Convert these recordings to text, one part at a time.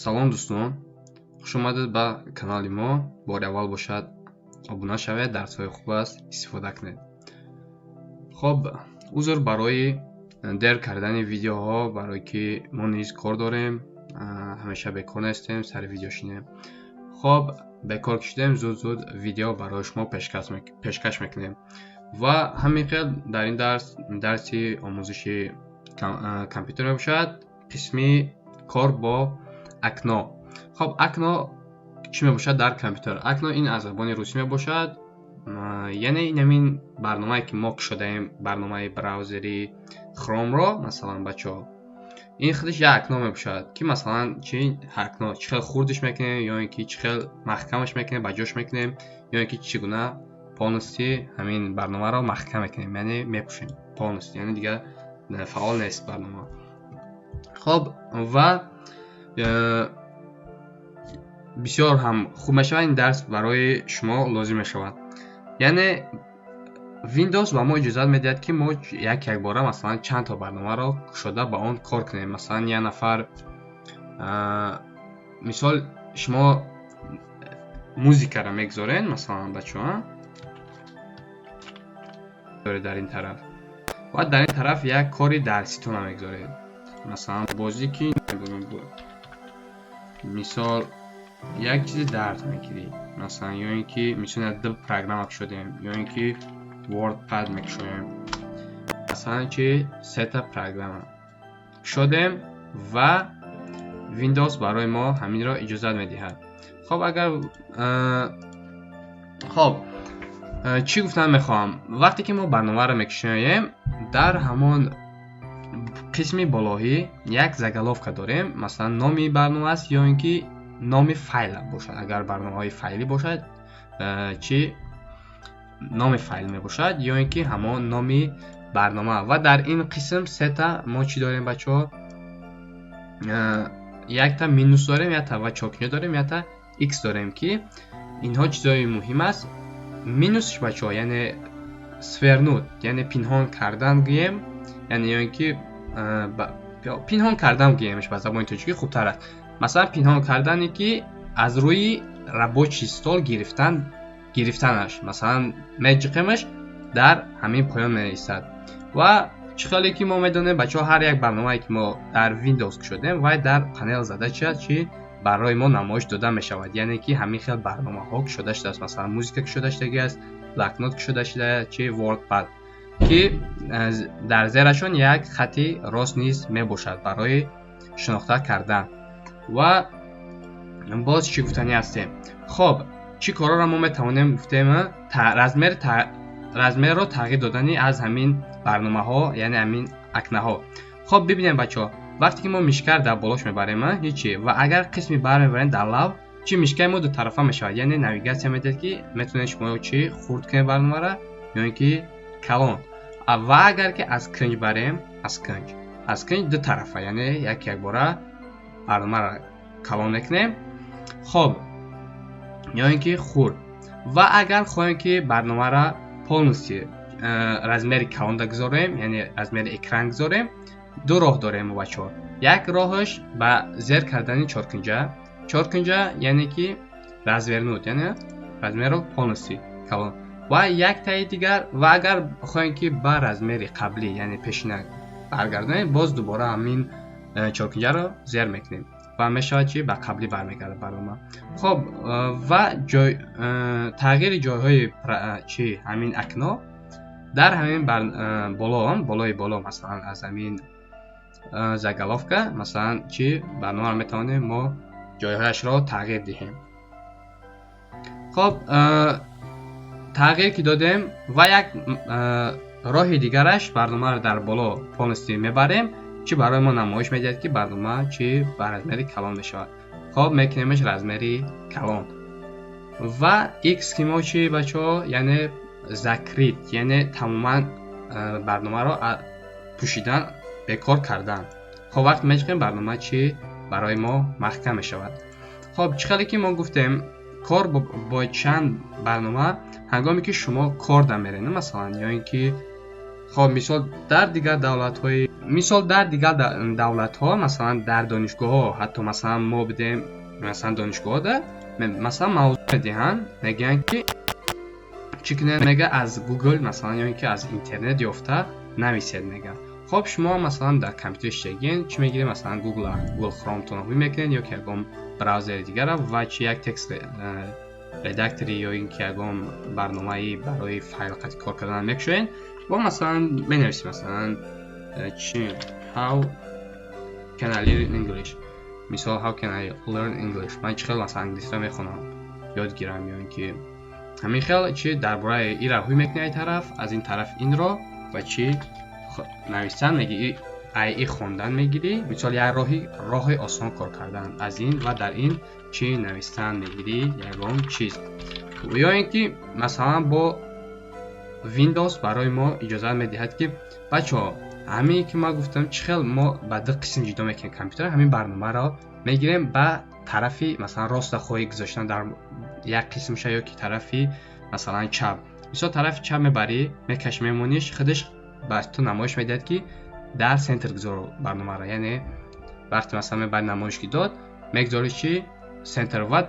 салом дӯстон, хуш омадед ба канали мо. бори аввал бошад обуна шавед, дарсҳои хуб аст истифода кунед. хоб, узр барои дер кардани видеоҳо, барое ки мо низ кор дорем, ҳамеша бекор нестем, сари видео шинем. хоб, бекор кишидем, зуд видео барои шумо пешкаш мекунем. ва ҳамин хел дар ин дарси омӯзиши компютер мебошад, қисми кор бо акно. хоб, акно чӣ мебошад дар компютер? Акно ин аз забони русӣ мебошад, яъне ин ҳамин барномае ки мо кушодаем, барномаи браузери хромро, масалан бачаҳо, ин худаш як акно мебошад, ки масалан чӣ акно чӣ хел хурдиш мекунем, ё ин ки чӣ хел маҳкамаш мекунем, ба ҷош мекунем, ё ин ки чӣ гуна полностью ҳамин барномаро маҳкам мекунем, яъне мепӯшем полностью, яъне дигар фаъол нест барнома. хоб, ва бисёр ҳам хуб мешавад ин дарс барои шумо лозим мешавад. яъне Windows ба мо иҷозат медиҳад ки мо як бора масалан чандто барномаро кушода ба он кор кунем. Масалан як нафар, мисол шумо музикаро мегзорен, масалан бачаҳо дар ин тараф, ва дар ин тараф як кори дарситона мегзоред. Масалан бозӣ ки мисол як чизи дарс мегирӣ, масалан ё ин ки мисол ду программа кушодем, ё ин ки WordPad мекушоем, масалан чи сета программа кушодем ва Windows барои мо ҳаминро иҷозат медиҳад. хоб, агар хоб, чӣ гуфтан мехоҳам, вақте ки мо барномаро мекушоем, дар ҳамон қисми болоҳӣ як заголовка дорем, масалан номи барнома аст, ё ин ки номи файл бошад. Агар барномаҳои файли бошад, чи номи файл мебошад, ё ин ки ҳамон номи барнома. Ва дар ин қисм сета мо чӣ дорем бачаҳо? якта минус дорем, якта ва чокинҷо дорем, якта x дорем, ки инҳо чизои муҳим аст. минусш бачаҳо яъне свернут, яъне пинҳон кардан гӯем, яъне ё ин ки пинҳон кардан гӯемш ба забони тоҷикӣ хубтар аст. Масалан пинҳон кардане ки аз рӯи рабочий стол гирифтанаш, масалан меҷиқемаш дар ҳамин поён менависад. ва чӣ хеле ки мо медонем бачаҳо, ҳар як барномае ки мо дар Windows кушодем, вай дар панел зада чи барои мо намоиш дода мешавад. Яъне ки ҳамин хел барномаҳо кушода шудааст, масалан музика кушода шудагиаст, блокнот кушода шудааст, чи WordPad, ки дар зерашон як хати рост низ мебошад барои шинохта кардан. ва боз чӣ гуфтанӣ ҳастем? хоб, чӣ корора мо метавонем гуфтем? размерро тағйир додани аз ҳамин барномаҳо, яъне ҳамин акнаҳо. хоб, бибинем бачаҳо, вақте ки мо мишкар дар болош мебарем, ҳичи, ва агар қисми бар мебарем дар лав, чи мишкаи мо ду тарафа мешавад, яъне навигатсия медиҳад ки метавонед шумо чи хурд кунед барномаро, ё ин ки калон. ва агар ки аз кунҷ барем, аз кунҷ ду тарафа, яъне як бора барномаро калон мекунем. хоб, ё ин ки хурд. ва агар хоҳем ки барномаро полностью размери калонда гузорем, яъне размери экран гузорем, ду роҳ дорем бачаҳо. як роҳаш ба зер кардани чоркунҷа, яъне ки развернут, яъне размерро полностью калон. ва як таи дигар, ва агар хоҳем ки ба размери қаблӣ, яъне пешина баргардонем, боз дубора ҳамин чоркунҷаро зер мекунем ва мешавад чи ба қаблӣ бармегардад барнома. хоб, ва тағйири ҷойҳои чи ҳамин акно дар ҳамин болои боло, масалан аз ҳамин заголовка, масалан чи барномаро метавонем мо ҷойҳояшро тағйир диҳем. хоб, тағйир ки додем, ва як роҳи дигараш барномаро дар боло полностью мебарем, чи барои мо намоиш медиҳад ки барнома чи ба размери калон мешавад. хоб, мекунемш размери калон. ва x ки мо чи бачаҳо, яъне закрит, яъне тамоман барномаро пӯшидан, бекор кардан. خب وقتی میچینیم برنامه چی برای ما محکم میشود. خب چقدر که ما گفتیم کار با چند برنامه هنگامی که شما کار دمیرین مثلا یا اینکه خب مثال در دیگر دولت ها مثلا در دانشگاه ها حتی مثلا ما بدیم مثلا دانشگاه ده مثلا موضوع میدهن میگن که چیکنه میگه از گوگل مثلا یا اینکه از اینترنت یافته نویسید میگه. خب شما مثلا در کامپیوتر شگین چی میگیرید مثلا گوگل کروم تون رو میکنید یا که یکم براوزر دیگر و چی یک تکست ردکتوری یا اینکه یکم برنامه‌ای برای فایل قطع کار کردن میکشین و مثلا بنویسید مثلا چی how can I learn English مثلا how can I learn English من چه مثلا انگلیسی رو میخونم یاد گیرم یا اینکه همین خیلی چی درباره این رو میکنه طرف از این طرف این رو و چی نوشتن میگی ای خوندن میگیری مثال یک راه آسان کار کردن از این و در این چی نوشتن میگیری یگان چیز یا اینکه مثلا با ویندوز برای ما اجازه میدهد که بچه‌ها همین که ما گفتم چخیل ما با دو قسم جدا میکنیم کامپیوتر همین برنامه را میگیریم با طرفی مثلا راست خواهی گذاشتن در یک قسمش یا که طرفی مثلا چپ مثلا طرف چپ میبری میکش میمونیش خودش بر تو نمایش میدهد که در سنتر گذار برنامه را یعنی وقتی مثلا میبری نمایش که داد میگذاری چی سنتر و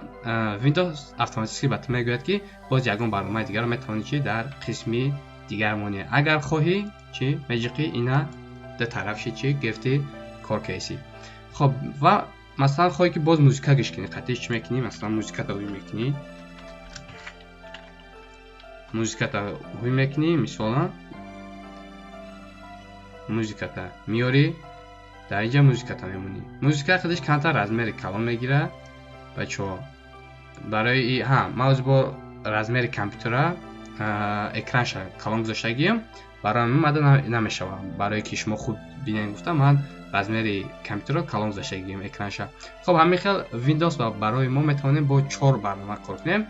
ویندوز اتوماتیکی بهت میگوید که باز یگان برنامه دیگر رو میتونی چی در قسمی دیگر مونی اگر خواهی چی میجیقی اینا در طرفش چی گرفتی کار کیسی. خب و مثلا خواهی که باز موزیکا گوش کنی قطعی چی میکنی مثلا موزیکا تا روی میکنی مثلا موزیکا تا میاری در اینجا موزیکا تا میمونی موزیکا خودش کمتر رزمر کلام میگیره بچه‌ها برای موضوع با رزمر کامپیوتر اکرانش کلام گذاشتگیم برای من نمیشه برای که شما خود ببینید گفتم من رزمر کامپیوتر کلام گذاشتگیم اکرانش. خب همین خیلی ویندوز برای ما میتونیم با 4 برنامه کار کنیم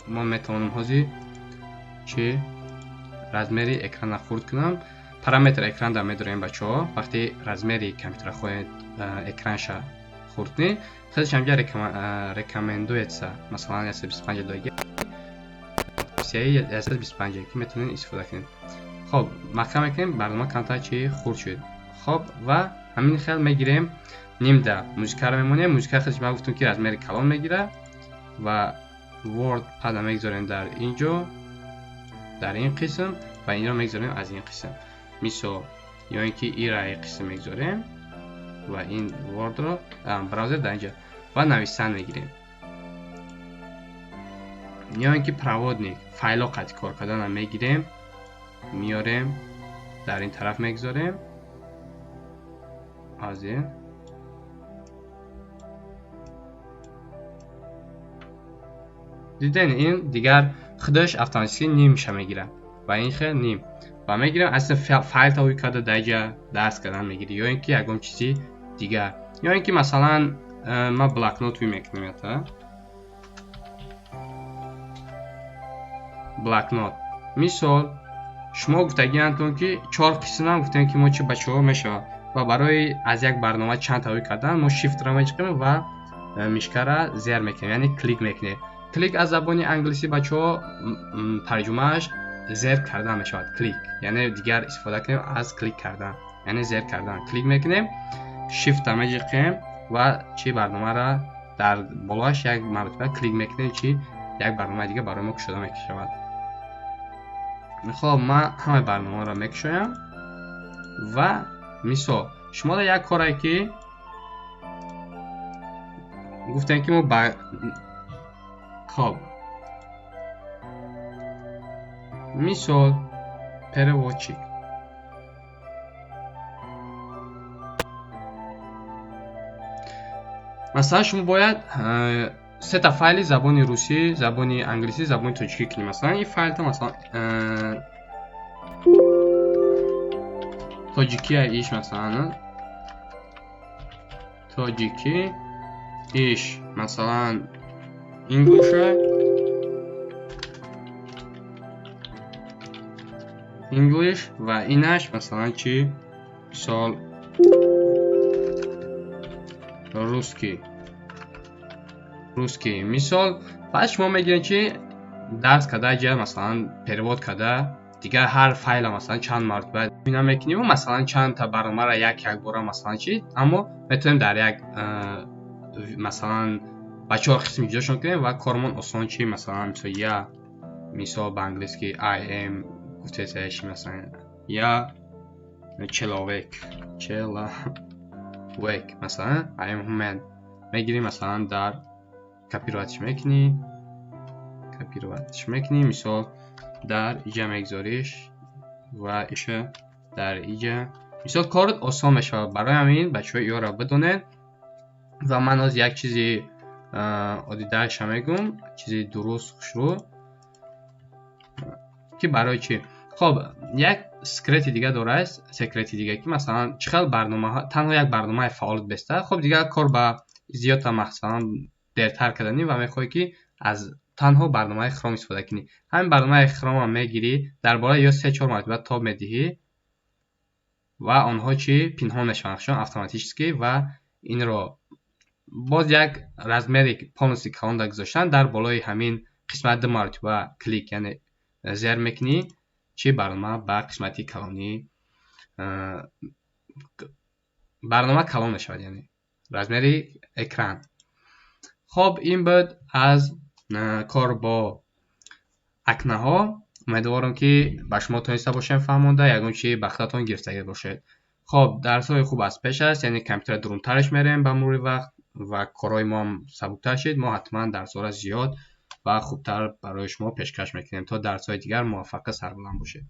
ما میتونیم هازی چی رزمر اکران خورد کنم پارامتر اکران در میداریم بچه‌ها وقتی رزمر کامپیوتر خواهید اکرانش خورد خودش همجا ریکامندویتسا مثلا 25 دیگه سیای 25 که میتونین استفاده کنید. خب محکم میکنیم برنامه کمتر چی خورد شد. خب و همین خیلی میگیریم نیم ده موزیکا رو میمونه موزیکا خودش ما گفتم که از میری کلام میگیره و ورد پد میگذاریم در اینجا در این قسم و این رو میگذاریم از این قسم مثلا یا اینکه این را این قسم میگذاریم و این ورد رو براوزر در اینجا و نویسن میگیریم یا اینکه پراودنیک فایل ها قطع کار کردن هم میگیریم میاریم در این طرف میگذاریم از این دیدین این دیگر خودش اتوماتیکی نیم میشه میگیره و این خیلی نیم و میگیریم اصلا فایل تا کرده دیگه دست کردن میگیری یا اینکه یکم چیزی دیگر یا اینکه مثلا ما بلاک نوت میکنیم تا بلاک نوت مثال شما گفتگی انتون که 4 قسم هم گفتن که ما چه بچه‌ها میشه و برای از یک برنامه چند تا کردن ما شیفت را میچینیم و میشکه را زیر میکنیم یعنی کلیک میکنیم کلیک از زبان انگلیسی بچه‌ها ترجمهش زیر کردن میشود کلیک یعنی دیگر استفاده کنیم از کلیک کردن یعنی زیر کردن کلیک میکنیم شیفت را میچینیم و چی برنامه را در بالاش یک مرتبه کلیک میکنیم چی یک برنامه دیگه برای ما کشیده میشود. خب من همه برنامه را میکشم و مثال شما در یک کاری که گفتن که ما خب مثال پرواچی مثلا شما باید 3 تا فایل زبان روسی، زبان انگلیسی، زبان تاجیکی کنیم. مثلا این فایل تا مثلا تاجیکی ایش مثلا تاجیکی ایش مثلا انگلیش و اینش مثلا چی мисол русский мисол баъд шумо мегиред ки дарс када ҷа масалан перевод када дигар ҳар файла масалан чанд мартаба бина мекунем масалан чанд та барномаро як бора масалан чи аммо метавонем дар як масалан ба 4 қисм ҷудошон кунем ва кормон осон чи масалан мисол ба англиски I am гуфтесаш масалан я человек масалан I am human мегирем масалан дар копироватш мекунӣ мисол дар иҷа мегзориш ва иша дар иҷа мисол корот осон мешавад. Барои ҳамин бачаҳо иёро бидонед ва ман оз як чизи одидаша мегум чизи дуруст хушрӯ ки барои чи хоб як секрети дига дораст секрети дига ки масалан чӣ хел барномаҳо танҳо як барномаи фаъолит беста хоб дигар кор ба зиёдта масалан дертар кардани ва мехоҳӣ ки аз танҳо барномаи Chrome истифода кунӣ. Ҳамин барномаи Chrome мегирӣ дар бора ё 3-4 мартаба тоб медиҳӣ ва онҳо чи пинҳон мешаванд хушон автоматически ва инро боз як размери полностью калонда гузоштан дар болои ҳамин қисмат 2 мартаба клик яъне зер мекунӣ чи барнома ба қисмати калонӣ барнома калон мешавад яъне размери экран. хоб ин буд аз кор бо акнаҳо. умедворам ки ба шумо тониста бошем фаҳмонда ягон чи ба худатон гирифтагӣ бошед. хоб дарсҳои хуб аст пеш аст яъне компютер дурунтараш мерем ба мурури вақт ва корҳои мо ҳам сабуктар шид. мо ҳатман дарсҳоро зиёд ва хубтар барои шумо пешкаш мекунем то дарсҳои дигар муваффақу сарбуланд бошед.